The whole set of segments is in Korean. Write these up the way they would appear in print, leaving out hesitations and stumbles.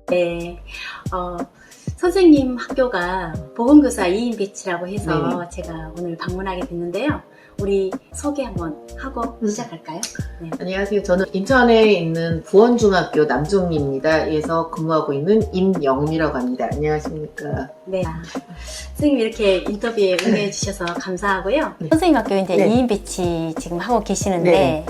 네, 어, 선생님 학교가 보건교사 2인 배치라고 해서 네. 제가 오늘 방문하게 됐는데요. 우리 소개 한번 하고 시작할까요? 네. 안녕하세요. 저는 인천에 있는 부원중학교 남중입니다. 에서 근무하고 있는 임영미라고 합니다. 안녕하십니까. 네. 선생님 이렇게 인터뷰에 응해 주셔서 감사하고요. 네. 선생님 학교 이제 네. 2인 배치 지금 하고 계시는데 네.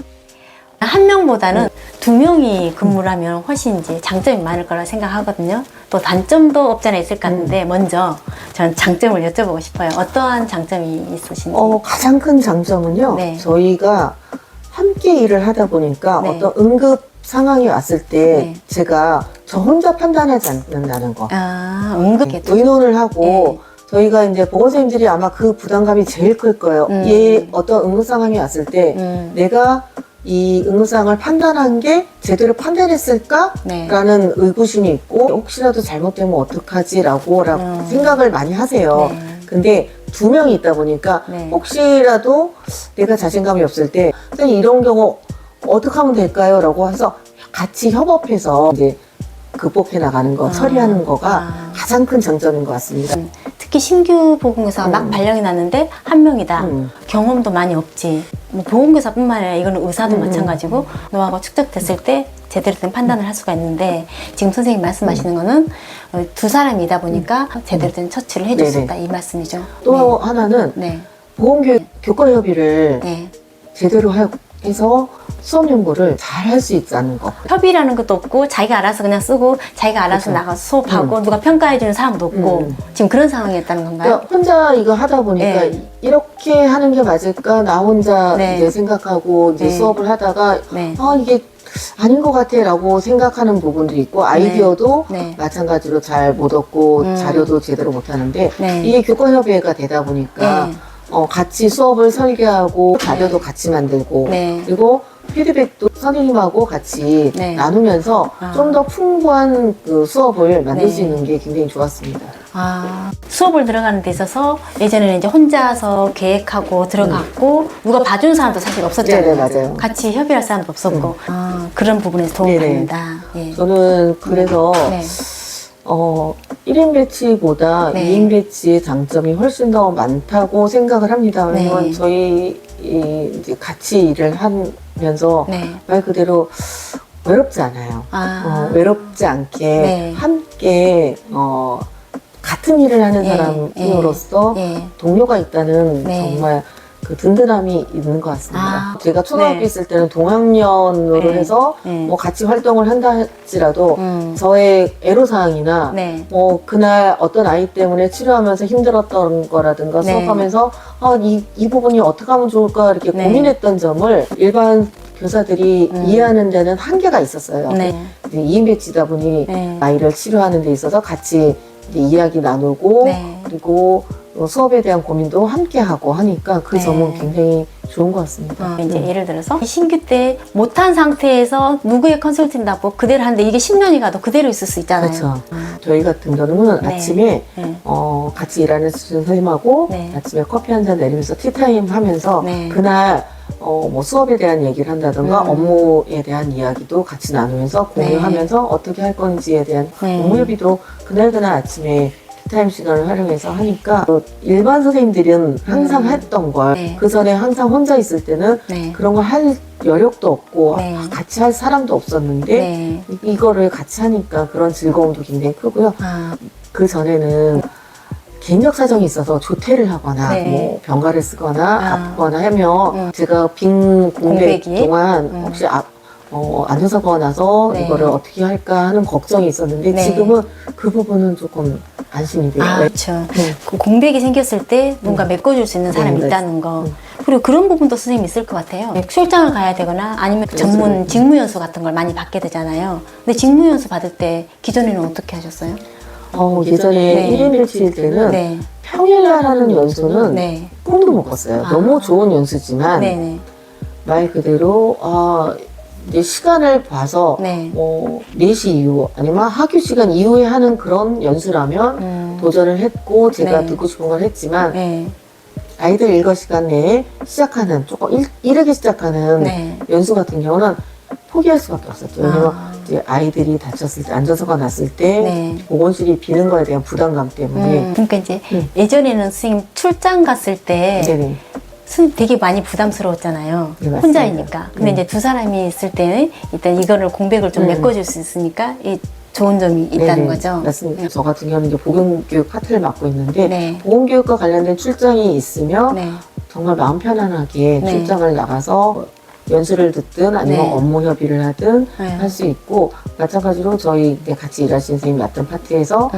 한 명보다는 두 명이 근무를 하면 훨씬 이제 장점이 많을 거라 생각하거든요. 또 단점도 없지 않아 있을 것 같은데 먼저 저는 장점을 여쭤보고 싶어요. 어떠한 장점이 있으신지. 가장 큰 장점은요. 네. 저희가 함께 일을 하다 보니까 네. 어떤 응급 상황이 왔을 때 네. 제가 저 혼자 판단하지 않는다는 거. 아, 은근히 의논을 하고 저희가 이제 보건선생님들이 아마 그 부담감이 제일 클 거예요. 얘 어떤 응급 상황이 왔을 때 내가 이 응급상황을 판단한 게 제대로 판단했을까라는 네. 의구심이 있고 혹시라도 잘못되면 어떡하지라고 생각을 많이 하세요. 네. 근데 두 명이 있다 보니까 네. 혹시라도 내가 자신감이 없을 때 선생님 이런 경우 어떻게 하면 될까요? 라고 해서 같이 협업해서 이제 극복해 나가는 거, 처리하는 거가 가장 큰 장점인 것 같습니다. 특히 신규 보건교사가 막 발령이 났는데 한 명이다. 경험도 많이 없지. 뭐 보건교사뿐만 아니라 이거는 의사도 마찬가지고 노하우가 축적됐을 때 제대로 된 판단을 할 수가 있는데 지금 선생님 말씀하시는 거는 두 사람이다 보니까 제대로 된 처치를 해줄 수 네네. 있다 이 말씀이죠. 또 하나는 네. 보건교육 교과협의를 네. 제대로 해서 수업 연구를 잘 할 수 있다는 거. 협의라는 것도 없고 자기가 알아서 그냥 쓰고 자기가 알아서 그렇죠. 나가서 수업하고 누가 평가해주는 사람도 없고 지금 그런 상황이었다는 건가요? 그러니까 혼자 이거 하다 보니까 네. 이렇게 하는 게 맞을까? 나 혼자 네. 이제 생각하고 이제 네. 수업을 하다가 네. 이게 아닌 것 같아 라고 생각하는 부분도 있고 아이디어도 네. 마찬가지로 잘 못 얻고 자료도 제대로 못 하는데 네. 이게 교과협의회가 되다 보니까 네. 같이 수업을 설계하고 자료도 같이 만들고 네. 그리고 피드백도 선생님하고 같이 네. 나누면서 좀 더 풍부한 그 수업을 만들 네. 수 있는 게 굉장히 좋았습니다. 수업을 들어가는 데 있어서 예전에는 이제 혼자서 계획하고 들어갔고 누가 봐준 사람도 사실 없었잖아요. 네네, 맞아요. 같이 협의할 사람도 없었고 그런 부분에서 도움을 네네. 받는다. 예. 저는 그래서 네. 1인 배치보다 네. 2인 배치의 장점이 훨씬 더 많다고 생각을 합니다. 왜냐면 네. 저희 이제 같이 일을 하면서 네. 말 그대로 외롭지 않아요. 외롭지 않게 네. 함께 같은 일을 하는 예, 사람으로서 예. 동료가 있다는 네. 정말 그 든든함이 있는 것 같습니다. 제가 초등학교 네. 있을 때는 동학년으로 네. 해서 네. 뭐 같이 활동을 한다 할지라도 저의 애로사항이나 네. 뭐 그날 어떤 아이 때문에 치료하면서 힘들었던 거라든가 네. 수업하면서 이 부분이 어떻게 하면 좋을까 이렇게 네. 고민했던 점을 일반 교사들이 이해하는 데는 한계가 있었어요. 네. 2인 배치다 보니 네. 아이를 치료하는 데 있어서 같이 이제 이야기 나누고 네. 그리고 수업에 대한 고민도 함께 하고 하니까 그 네. 점은 굉장히 좋은 것 같습니다. 이제 예를 들어서 신규 때 못한 상태에서 누구의 컨설팅 받고 그대로 하는데 이게 10년이 가도 그대로 있을 수 있잖아요. 그렇죠. 저희 같은 경우는 네. 아침에 네. 같이 일하는 선생님하고 네. 아침에 커피 한 잔 내리면서 티타임 하면서 네. 그날 뭐 수업에 대한 얘기를 한다든가 업무에 대한 이야기도 같이 나누면서 공유하면서 어떻게 할 건지에 대한 네. 업무 협의도 그날그날 아침에 티타임 시간을 활용해서 하니까 일반 선생님들은 항상 했던 걸 네. 그 전에 항상 혼자 있을 때는 네. 그런 걸 할 여력도 없고 네. 같이 할 사람도 없었는데 네. 이거를 같이 하니까 그런 즐거움도 굉장히 크고요. 그 전에는 개인적 사정이 있어서 조퇴를 하거나 네. 뭐 병가를 쓰거나 아프거나 하면 제가 빈 공백 공백이? 동안 혹시 안 해서거 나서 네. 이거를 어떻게 할까 하는 걱정이 있었는데 네. 지금은 그 부분은 조금 안심이 돼요. 네. 그렇죠. 그 공백이 생겼을 때 뭔가 메꿔줄 수 있는 사람이 네, 있다는 거. 그리고 그런 부분도 선생님이 있을 것 같아요. 출장을 가야 되거나 아니면 그래서 전문 직무연수 같은 걸 많이 받게 되잖아요. 근데 직무연수 받을 때 기존에는 어떻게 하셨어요? 예전에 네. 1인 배치일 때는 네. 평일날 하는 연수는 네. 꿈도 못 꿨어요. 너무 좋은 연수지만 네네. 말 그대로 이제 시간을 봐서 네. 뭐 4시 이후 아니면 학교 시간 이후에 하는 그런 연수라면 도전을 했고 제가 네. 듣고 싶은 걸 했지만 네. 아이들 일과 시간 내에 시작하는 조금 이르게 시작하는 네. 연수 같은 경우는 포기할 수밖에 없었죠. 왜냐면 이제 아이들이 다쳤을 때, 안전사가 났을 때 네. 보건실이 비는 거에 대한 부담감 때문에 그러니까 이제 예전에는 선생님 출장 갔을 때 네네. 선생님 되게 많이 부담스러웠잖아요. 네, 맞습니다. 혼자이니까. 근데 이제 두 사람이 있을 때는 일단 이거를 공백을 좀 메꿔줄 수 있으니까 이 좋은 점이 있다는 네네, 거죠. 맞습니다. 저 같은 경우는 이제 보건교육 파트를 맡고 있는데 네. 보건교육과 관련된 출장이 있으면 네. 정말 마음 편안하게 네. 출장을 나가서 연수를 듣든 아니면 네. 업무 협의를 하든 네. 할 수 있고, 마찬가지로 저희 이제 같이 일하시는 선생님이 맡은 파트에서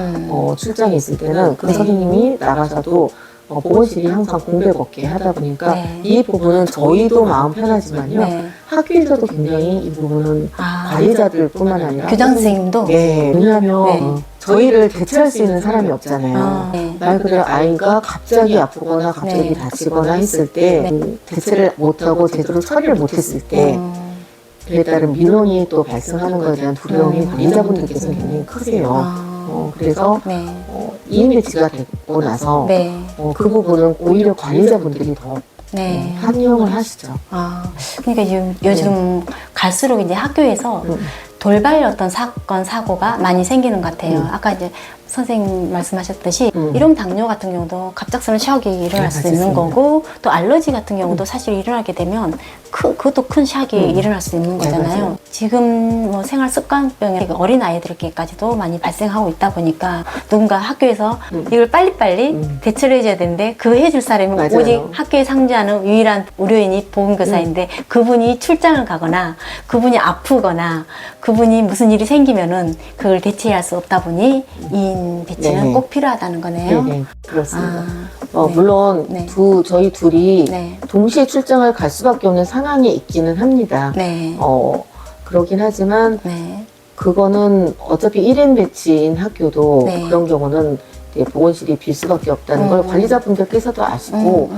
출장이 있을 때는 그 네. 선생님이 나가서도 보건실이 항상 공백 없게 하다 보니까 네. 이 부분은 저희도 마음 편하지만요. 네. 학교에서도 굉장히 이 부분은 관리자들뿐만 아니라 교장 선생님도? 네, 왜냐하면 네. 저희를 대체할 수 있는 사람이 없잖아요. 네. 말 그대로 아이가 갑자기 아프거나 갑자기 네. 다치거나 했을 때 대체를 못하고 제대로 처리를 못했을 때 그에 따른 민원이 또 발생하는 것에 대한 두려움이 관리자분들께서는 굉장히 크세요. 그래서 네. 2인 배치가 되고 나서 네. 그 부분은 오히려 관리자분들이 더 네. 환영을 하시죠. 그러니까 요즘 갈수록 이제 학교에서 돌발 어떤 사건, 사고가 많이 생기는 것 같아요. 아까 이제 선생님 말씀하셨듯이 일용 당뇨 같은 경우도 갑작스러운 샥이 일어날 수 있는 거고, 또 알러지 같은 경우도 사실 일어나게 되면 그것도 큰 샥이 일어날 수 있는 거잖아요. 맞아요. 지금 뭐 생활 습관병이 어린 아이들에게까지도 많이 발생하고 있다 보니까 누군가 학교에서 이걸 빨리빨리 대처를 해줘야 되는데 그 해줄 사람은 맞아요. 오직 학교에 상주하는 유일한 의료인이 보건교사인데 그분이 출장을 가거나 그분이 아프거나 그분이 무슨 일이 생기면은 그걸 대체할 수 없다 보니 2인 배치는 네네. 꼭 필요하다는 거네요. 네, 그렇습니다. 네. 물론 네. 저희 둘이 네. 동시에 출장을 갈 수밖에 없는 상황이 있기는 합니다. 네. 그러긴 하지만 네. 그거는 어차피 1인 배치인 학교도 네. 그런 경우는 이제 보건실이 빌 수밖에 없다는 걸 관리자분들께서도 아시고,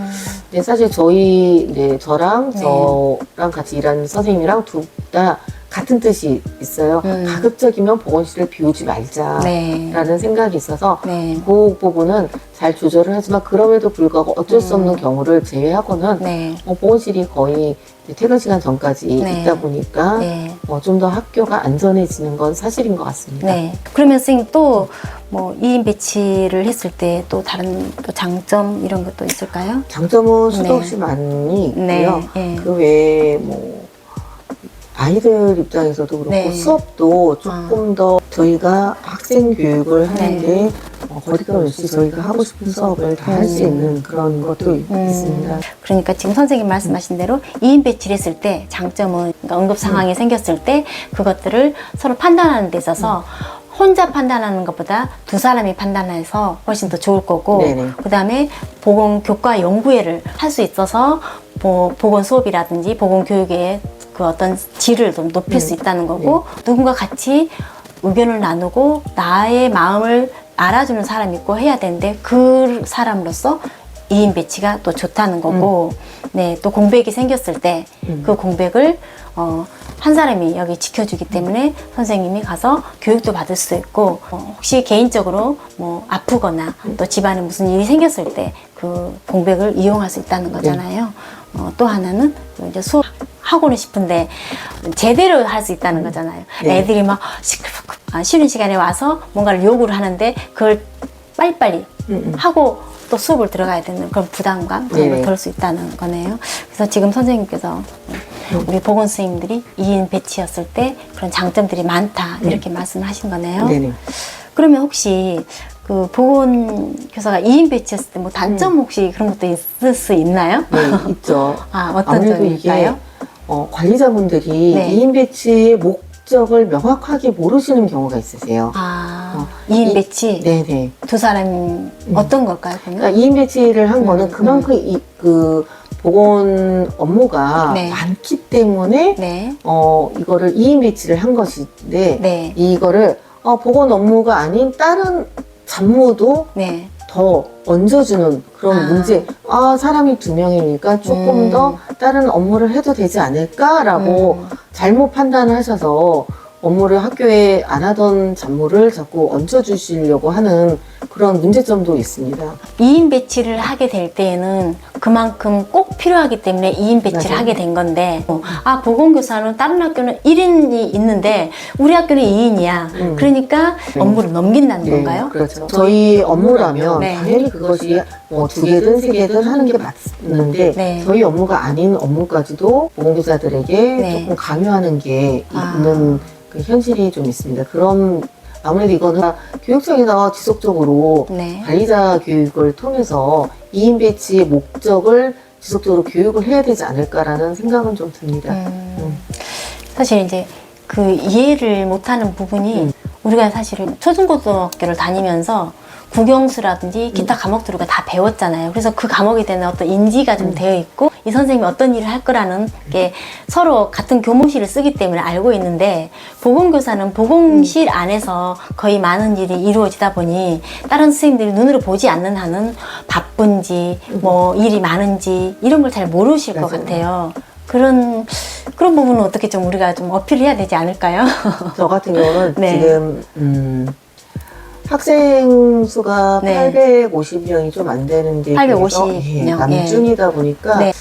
근데 사실 저랑 네. 저랑 같이 일하는 선생님이랑 둘 다 같은 뜻이 있어요. 가급적이면 보건실을 비우지 말자라는 네. 생각이 있어서 네. 그 부분은 잘 조절을 하지만, 그럼에도 불구하고 어쩔 수 없는 경우를 제외하고는 네. 보건실이 거의 퇴근 시간 전까지 네. 있다 보니까 네. 좀 더 학교가 안전해지는 건 사실인 것 같습니다. 네. 그러면 선생님 또 뭐 2인 배치를 했을 때 또 다른 또 장점 이런 것도 있을까요? 장점은 수도 네. 없이 많이 있고요. 네. 네. 그 외에 아이들 입장에서도 그렇고 네. 수업도 조금 더 저희가 학생 교육을 하는데 거리가 없이 저희가 하고 싶은 수업을 다 할 수 있는 그런 것도 있습니다. 그러니까 지금 선생님 말씀하신 대로 2인 배치를 했을 때 장점은 그러니까 응급 상황이 생겼을 때 그것들을 서로 판단하는 데 있어서 혼자 판단하는 것보다 두 사람이 판단해서 훨씬 더 좋을 거고, 네네. 그 다음에 보건 교과 연구회를 할 수 있어서 보건 수업이라든지 보건 교육의 그 어떤 질을 좀 높일 수 있다는 거고, 누군가 같이 의견을 나누고 나의 마음을 알아주는 사람이 있고 해야 되는데 그 사람으로서 2인 배치가 또 좋다는 거고, 네, 또 공백이 생겼을 때 그 공백을 한 사람이 여기 지켜주기 때문에 선생님이 가서 교육도 받을 수 있고, 혹시 개인적으로 뭐 아프거나 또 집안에 무슨 일이 생겼을 때 그 공백을 이용할 수 있다는 거잖아요. 또 하나는 이제 수업 하고는 싶은데 제대로 할 수 있다는 거잖아요. 네. 애들이 막 시끌벅적 쉬는 시간에 와서 뭔가를 요구를 하는데 그걸 빨리빨리 하고 또 수업을 들어가야 되는 그런 부담감 그런 걸 네. 덜 수 있다는 거네요. 그래서 지금 선생님께서 우리 보건 선생님들이 2인 배치였을 때 그런 장점들이 많다 이렇게 말씀을 하신 거네요. 네네. 그러면 혹시 그 보건 교사가 2인 배치했을 때 뭐 단점 혹시 그런 것도 있을 수 있나요? 네, 있죠. 어떤 아무래도 점일까요? 이게 관리자분들이 네. 2인 배치의 목적을 명확하게 모르시는 경우가 있으세요. 2인 배치 네네. 두 사람 어떤 걸까요? 그러면? 그러니까 2인 배치를 한 거는 그만큼 그 보건 업무가 네. 많기 때문에 네. 이거를 2인 배치를 한 것인데, 네. 이거를 보건 업무가 아닌 다른 잡무도 네. 더 얹어주는 그런 문제. 사람이 2명이니까 조금 더 다른 업무를 해도 되지 않을까라고 잘못 판단을 하셔서 업무를 학교에 안 하던 잡무를 자꾸 얹어주시려고 하는 그런 문제점도 있습니다. 2인 배치를 하게 될 때에는 그만큼 꼭 필요하기 때문에 2인 배치를 맞아요. 하게 된 건데, 보건교사는 다른 학교는 1인이 있는데 우리 학교는 2인이야. 그러니까 업무를 넘긴다는 건가요? 그렇죠. 저희 업무라면 네. 당연히 그것이 뭐 2개든 3개든 하는 게 맞는데 네. 저희 업무가 아닌 업무까지도 보건교사들에게 네. 조금 강요하는 게 아. 있는 그 현실이 좀 있습니다. 그럼 아무래도 이거는 교육청에서 지속적으로 네. 관리자 교육을 통해서 2인 배치의 목적을 지속적으로 교육을 해야 되지 않을까라는 생각은 좀 듭니다. 사실 이제 그 이해를 못하는 부분이 우리가 사실은 초중고등학교를 다니면서 국영수라든지 기타 과목들을 우리가 다 배웠잖아요. 그래서 그 과목에 대한 어떤 인지가 좀 되어 있고 이 선생님이 어떤 일을 할 거라는 게 서로 같은 교무실을 쓰기 때문에 알고 있는데 보건교사는 보건실 안에서 거의 많은 일이 이루어지다 보니 다른 선생님들이 눈으로 보지 않는 한은 바쁜지 뭐 일이 많은지 이런 걸 잘 모르실 것 맞아요. 같아요. 그런 부분은 어떻게 좀 우리가 좀 어필을 해야 되지 않을까요? 저 같은 경우는 네. 지금 학생 수가 네. 850명이 좀 안 되는데 850 명, 남중이다 보니까 네.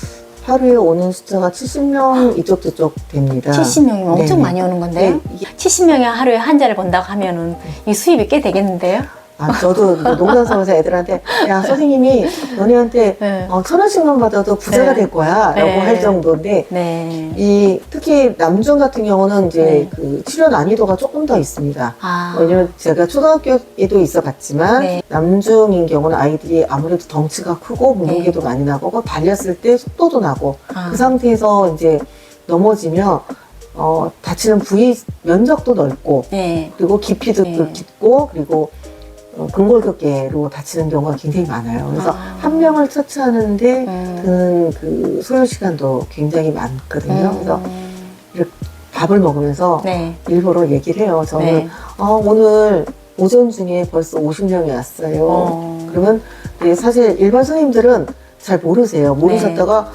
하루에 오는 숫자가 70명 이쪽 저쪽 됩니다. 70명이면 엄청 네네. 많이 오는 건데요. 네, 이게 70명이 하루에 환자를 본다고 하면은 이 수입이 꽤 되겠는데요? 저도 농담 삼아서 애들한테 야 선생님이 너네한테 네. 1,000원씩만 받아도 부자가 네. 될 거야 네. 라고 할 정도인데 네. 특히 남중 같은 경우는 이제 네. 그 치료 난이도가 조금 더 있습니다. 아. 왜냐면 제가 초등학교에도 있어 봤지만 네. 남중인 경우는 아이들이 아무래도 덩치가 크고 몸무게도 많이 나고 달렸을 때 속도도 나고 아. 그 상태에서 이제 넘어지면 다치는 부위 면적도 넓고 네. 그리고 깊이도 네. 깊고 그리고 근골격계로 다치는 경우가 굉장히 많아요. 그래서 아. 한 명을 처치하는데 음. 드는 그 소요 시간도 굉장히 많거든요. 그래서 이렇게 밥을 먹으면서 네. 일부러 얘기를 해요. 저는 네. 오늘 오전 중에 벌써 50명이 왔어요. 네. 그러면 사실 일반 선생님들은 잘 모르세요. 모르셨다가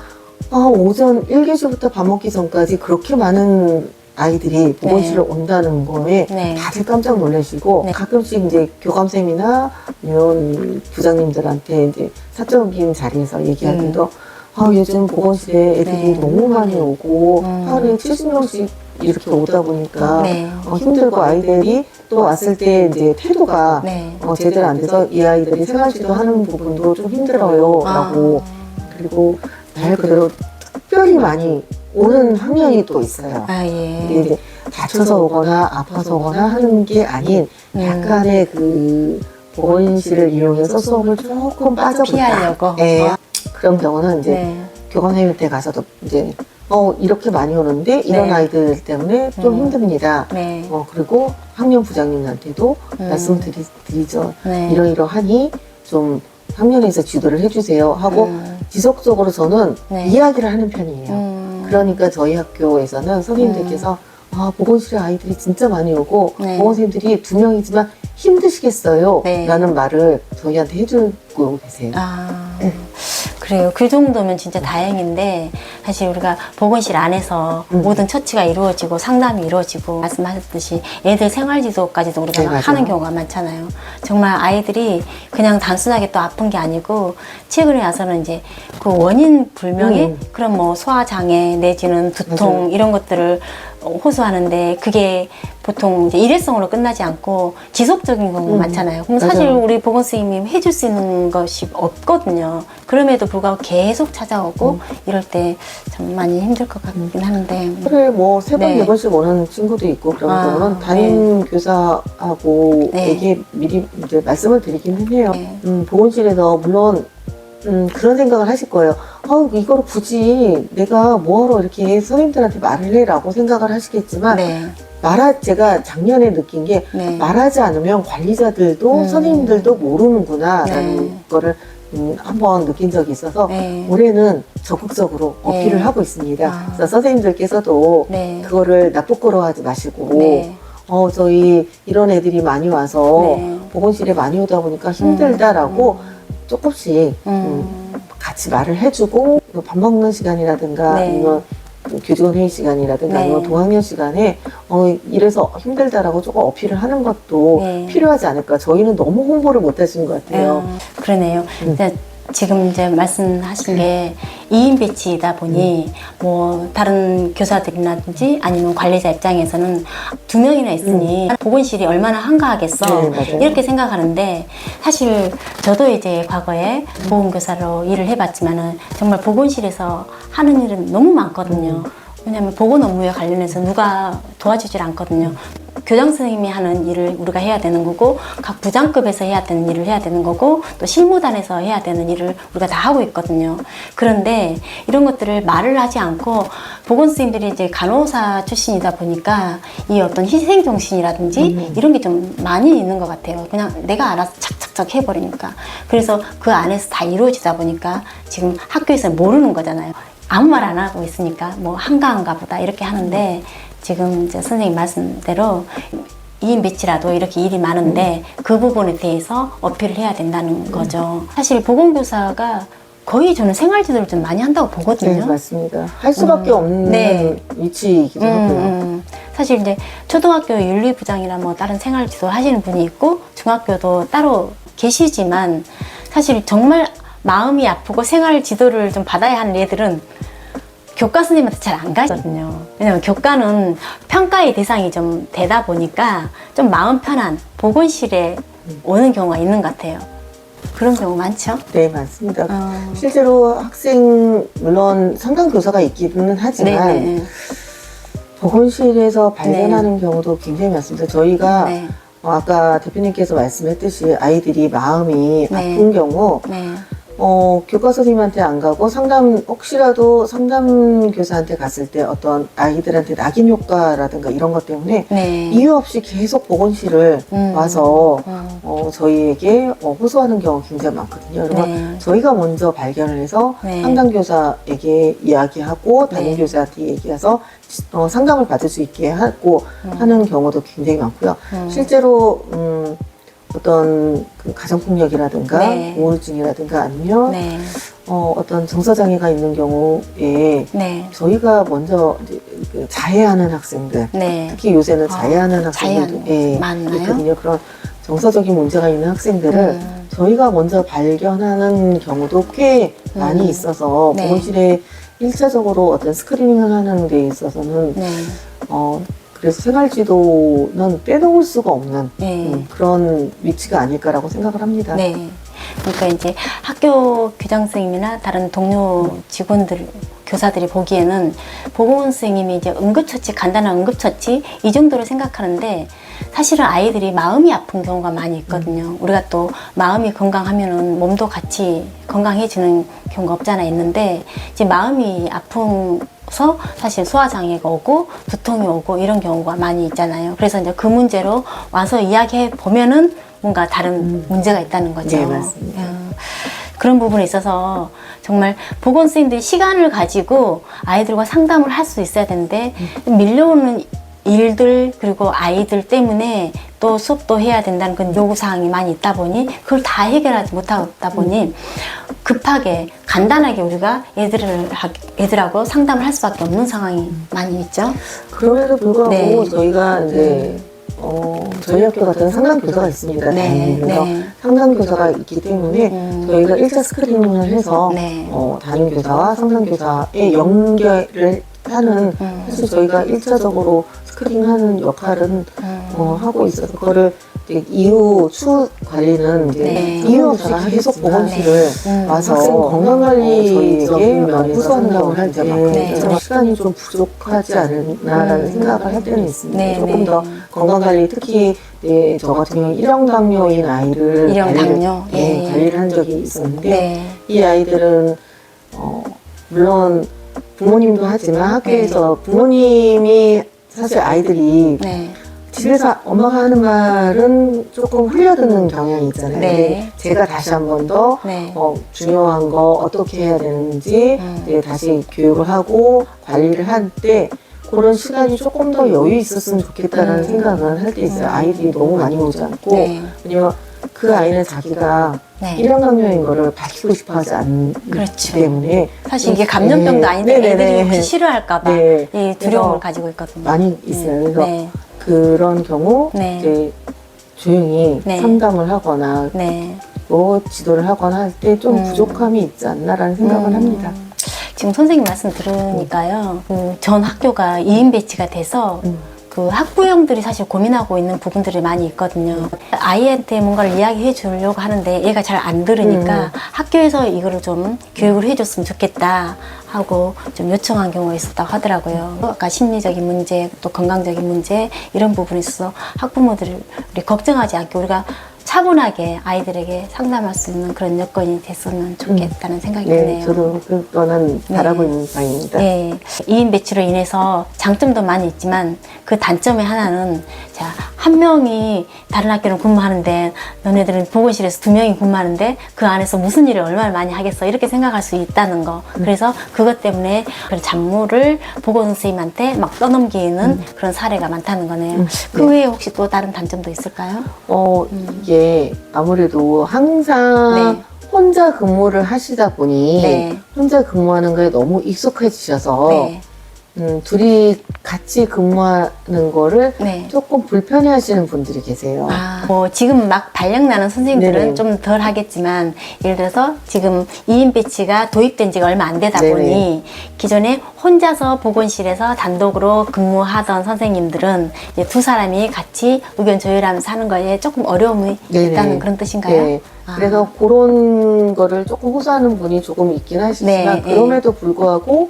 오전 1교시부터 밥 먹기 전까지 그렇게 많은 아이들이 보건실을 온다는 거에 네. 다들 깜짝 놀라시고 네. 가끔씩 이제 교감쌤이나 아니면 부장님들한테 이제 사적 빈 자리에서 얘기할 때도 요즘 보건실에 애들이 네. 너무 많이 오고 하루에 70명씩 이렇게 오다 보니까 네. 힘들고 아이들이 또 왔을 때 이제 태도가 네. 제대로 안 돼서 이 아이들이 생활지도 하는 부분도 좀 힘들어요 라고 그리고 말 그대로 특별히 많이 오는 학년이 또 있어요. 이게 이제 다쳐서 오거나 아파서 오거나 하는 게 아닌 약간의 그 보건실을 이용해서 수업을 조금 빠져볼까. 피하려고. 네. 그런 경우는 이제 네. 교감선생님한테 가서도 이제 이렇게 많이 오는데 이런 네. 아이들 때문에 좀 힘듭니다. 네. 그리고 학년 부장님한테도 말씀드리죠. 네. 이러이러하니 좀 학년에서 지도를 해주세요 하고 지속적으로 저는 네. 이야기를 하는 편이에요. 그러니까 저희 학교에서는 선생님들께서 보건실에 아이들이 진짜 많이 오고 네. 보건선생님들이 2명이지만 힘드시겠어요 네. 라는 말을 저희한테 해주고 계세요. 그래요. 그 정도면 진짜 다행인데 사실 우리가 보건실 안에서 모든 처치가 이루어지고 상담이 이루어지고 말씀하셨듯이 애들 생활지도까지도 우리가 네, 맞아요. 하는 경우가 많잖아요. 정말 아이들이 그냥 단순하게 또 아픈 게 아니고 최근에 와서는 이제 그 원인 불명의 그런 뭐 소화장애 내지는 두통 맞아요. 이런 것들을 호소하는데 그게 보통 이제 일회성으로 끝나지 않고 지속적인 경우가 많잖아요. 그럼 사실 맞아요. 우리 보건 선생님이 해줄 수 있는 것이 없거든요. 그럼에도 불구하고 계속 찾아오고 이럴 때 참 많이 힘들 것 같긴 하는데. 하루에 뭐 3번, 네. 4번씩 오는 친구도 있고 그런 경우는 담임 교사하고 네. 에게 미리 이제 말씀을 드리기는 해요. 네. 보건실에서 물론 그런 생각을 하실 거예요. 이거를 굳이 내가 뭐하러 이렇게 선생님들한테 말을 해라고 생각을 하시겠지만 네. 제가 작년에 느낀 게 네. 말하지 않으면 관리자들도 선생님들도 모르는구나라는 네. 거를 한번 느낀 적이 있어서 네. 올해는 적극적으로 어필을 네. 하고 있습니다. 아. 그래서 선생님들께서도 네. 그거를 나쁘거러하지 마시고 네. 저희 이런 애들이 많이 와서 네. 보건실에 많이 오다 보니까 힘들다라고 조금씩 같이 말을 해주고 밥 먹는 시간이라든가 네. 아니면 교직원 회의 시간이라든가 네. 아니면 동학년 시간에 이래서 힘들다라고 조금 어필을 하는 것도 네. 필요하지 않을까. 저희는 너무 홍보를 못 하시는 것 같아요. 그러네요. 이제 지금 이제 말씀하신 게 2인 배치이다 보니 뭐 다른 교사들이라든지 아니면 관리자 입장에서는 2명이나 있으니 보건실이 얼마나 한가하겠어 네, 맞아요. 이렇게 생각하는데 사실 저도 이제 과거에 보건교사로 일을 해봤지만은 정말 보건실에서 하는 일은 너무 많거든요. 왜냐하면 보건 업무에 관련해서 누가 도와주질 않거든요. 교장 선생님이 하는 일을 우리가 해야 되는 거고 각 부장급에서 해야 되는 일을 해야 되는 거고 또 실무단에서 해야 되는 일을 우리가 다 하고 있거든요. 그런데 이런 것들을 말을 하지 않고 보건 선생님들이 이제 간호사 출신이다 보니까 이 어떤 희생 정신이라든지 이런 게 좀 많이 있는 것 같아요. 그냥 내가 알아서 착착착 해버리니까. 그래서 그 안에서 다 이루어지다 보니까 지금 학교에서 모르는 거잖아요. 아무 말 안 하고 있으니까 뭐 한가한가 보다 이렇게 하는데 지금 이제 선생님 말씀대로 2인 배치라도 이렇게 일이 많은데 그 부분에 대해서 어필을 해야 된다는 거죠. 사실 보건교사가 거의 저는 생활지도를 좀 많이 한다고 보거든요. 네, 맞습니다. 할 수밖에 없는 네. 위치이기도 하고요. 사실 이제 초등학교 윤리부장이나 뭐 다른 생활지도 하시는 분이 있고 중학교도 따로 계시지만 사실 정말 마음이 아프고 생활지도를 좀 받아야 하는 애들은 교과 선생님한테 잘 안 가거든요. 왜냐면 교과는 평가의 대상이 좀 되다 보니까 좀 마음 편한 보건실에 오는 경우가 있는 것 같아요. 그런 경우 많죠? 네, 맞습니다. 실제로 학생, 물론 상담 교사가 있기는 하지만 네네. 보건실에서 발견하는 경우도 굉장히 많습니다. 저희가 네. 아까 대표님께서 말씀했듯이 아이들이 마음이 네. 아픈 경우 네. 교과 선생님한테 안 가고 혹시라도 상담 교사한테 갔을 때 어떤 아이들한테 낙인 효과라든가 이런 것 때문에 네. 이유 없이 계속 보건실을 와서 저희에게 호소하는 경우가 굉장히 많거든요. 그러면 네. 저희가 먼저 발견을 해서 네. 상담 교사에게 이야기하고 담임 네. 교사한테 얘기해서 상담을 받을 수 있게 하고 하는 경우도 굉장히 많고요. 실제로 어떤 그 가정폭력이라든가 네. 우울증이라든가 아니면 네. 어떤 정서장애가 있는 경우에 네. 저희가 먼저 이제 그 자해하는 학생들, 네. 특히 요새는 자해하는 자해하는 학생들도 예, 많나요? 있거든요. 그런 정서적인 문제가 있는 학생들을 저희가 먼저 발견하는 경우도 꽤 많이 있어서 네. 보건실에 1차적으로 어떤 스크리닝을 하는 데 있어서는 네. 그래서 생활지도는 빼놓을 수가 없는 네. 그런 위치가 아닐까라고 생각을 합니다. 네. 그러니까 이제 학교 교장 선생님이나 다른 동료 직원들, 교사들이 보기에는 보건 선생님이 이제 응급처치, 간단한 응급처치 이 정도로 생각하는데 사실은 아이들이 마음이 아픈 경우가 많이 있거든요. 우리가 또 마음이 건강하면은 몸도 같이 건강해지는 경우가 없잖아 있는데 이제 마음이 아픈서 사실 소화장애가 오고 두통이 오고 이런 경우가 많이 있잖아요. 그래서 이제 그 문제로 와서 이야기해 보면은 뭔가 다른 문제가 있다는 거죠. 네, 맞습니다. 그런 부분에 있어서 정말 보건 선생님들이 시간을 가지고 아이들과 상담을 할 수 있어야 되는데 밀려오는 일들 그리고 아이들 때문에 또 수업도 해야 된다는 그런 요구사항이 많이 있다 보니 그걸 다 해결하지 못하다 보니 급하게 간단하게 우리가 애들하고 상담을 할 수밖에 없는 상황이 많이 있죠. 그럼에도 불구하고 네. 저희가 이제 저희 학교 같은 상담교사가 있습니다. 네, 그래서 네. 상담교사가 있기 때문에 저희가 1차 스크리닝을 해서 네. 담임교사와 상담교사의 연결을 하는 사실 저희가 1차적으로 스크리닝하는 역할은 하고 있어서 그거를 이제 이후 추후 관리는 이제 네. 이유 없이 계속 보건실을 와서 학생 건강관리에 호소한다고 할 때 네. 시간이 좀 부족하지 않나라는 생각을 할 때는 있습니다. 네, 조금 네. 더 건강관리 특히 저 같은 경우 일형당뇨인 아이를 일형당뇨? 예. 관리를 한 적이 있었는데 네. 이 아이들은 물론 부모님도 하지만 학교에서 부모님이 사실 아이들이 네. 집에서 엄마가 하는 말은 조금 흘려듣는 경향이 있잖아요. 네. 근데 제가 다시 한 번 더 네. 중요한 거 어떻게 해야 되는지 이제 다시 교육을 하고 관리를 할 때 그런 시간이 조금 더 여유 있었으면 좋겠다라는 생각은 할 때 있어요. 아이들이 너무 많이 오지 않고 네. 왜냐면 그 아이는 자기가 네. 일형 강요인 거를 밝히고 싶어 하지 않기 그렇죠. 때문에 사실 이게 감염병도 아닌데 네네네. 애들이 혹시 싫어할까봐 네. 이 두려움을 그래서 가지고 있거든요. 많이 있어요. 그래서 네. 그런 경우 네. 이제 조용히 네. 상담을 하거나 네. 뭐 지도를 하거나 할 때 좀 음. 부족함이 있지 않나라는 생각을 합니다. 지금 선생님 말씀 들으니까요. 그 전 학교가 2인 배치가 돼서 그 학부형들이 사실 고민하고 있는 부분들이 많이 있거든요. 아이한테 뭔가를 이야기해 주려고 하는데 얘가 잘 안 들으니까 학교에서 이거를 좀 교육을 해줬으면 좋겠다 하고 좀 요청한 경우가 있었다고 하더라고요. 아까 심리적인 문제, 또 건강적인 문제 이런 부분에 있어서 학부모들이 걱정하지 않게 우리가 차분하게 아이들에게 상담할 수 있는 그런 여건이 됐으면 좋겠다는 생각이 네, 드네요. 저도 그거는 네. 바라고 있는 바입니다. 네. 2인 배치로 인해서 장점도 많이 있지만 그 단점의 하나는 자, 한 명이 다른 학교를 근무하는데 너네들은 보건실에서 2명이 근무하는데 그 안에서 무슨 일을 얼마나 많이 하겠어 이렇게 생각할 수 있다는 거. 그래서 그것 때문에 그런 잡무를 보건 선생님한테 막 떠넘기는 그런 사례가 많다는 거네요. 그 네. 외에 혹시 또 다른 단점도 있을까요? 이게 아무래도 항상 네. 혼자 근무를 하시다 보니 네. 혼자 근무하는 거에 너무 익숙해지셔서 네. 둘이 같이 근무하는 거를 네. 조금 불편해 하시는 분들이 계세요. 뭐 지금 막 발령 나는 선생님들은 네네. 좀 덜 하겠지만 예를 들어서 지금 2인 배치가 도입된 지가 얼마 안 되다 네네. 보니 기존에 혼자서 보건실에서 단독으로 근무하던 선생님들은 이제 두 사람이 같이 의견 조율하면서 하는 거에 조금 어려움이 네네. 있다는 그런 뜻인가요? 네. 아. 그래서 그런 거를 조금 호소하는 분이 조금 있긴 하시지만 네, 그럼에도 불구하고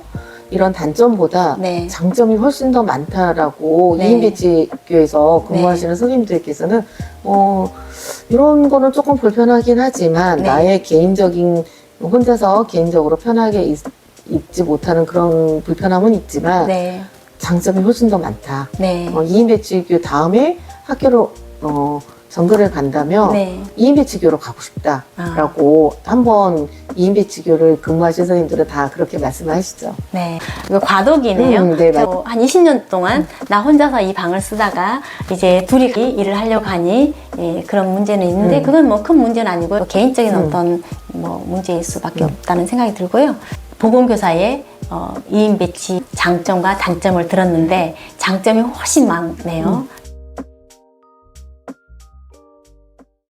이런 단점보다 네. 장점이 훨씬 더 많다라고 네. 2인 배치교에서 근무하시는 선생님들께서는 이런 거는 조금 불편하긴 하지만 네. 나의 개인적인 혼자서 개인적으로 편하게 있지 못하는 그런 불편함은 있지만 네. 장점이 훨씬 더 많다. 네. 2인 배치교 다음에 학교로 전교를 간다면 네. 2인 배치교로 가고 싶다라고 한번 2인 배치교를 근무하신 선생님들은 다 그렇게 말씀하시죠. 네. 이거 과도기네요. 네, 한 20년 동안 나 혼자서 이 방을 쓰다가 이제 둘이 일을 하려고 하니 예, 그런 문제는 있는데 그건 뭐 큰 문제는 아니고 개인적인 어떤 뭐 문제일 수밖에 없다는 생각이 들고요. 보건교사의 2인 배치 장점과 단점을 들었는데 장점이 훨씬 많네요.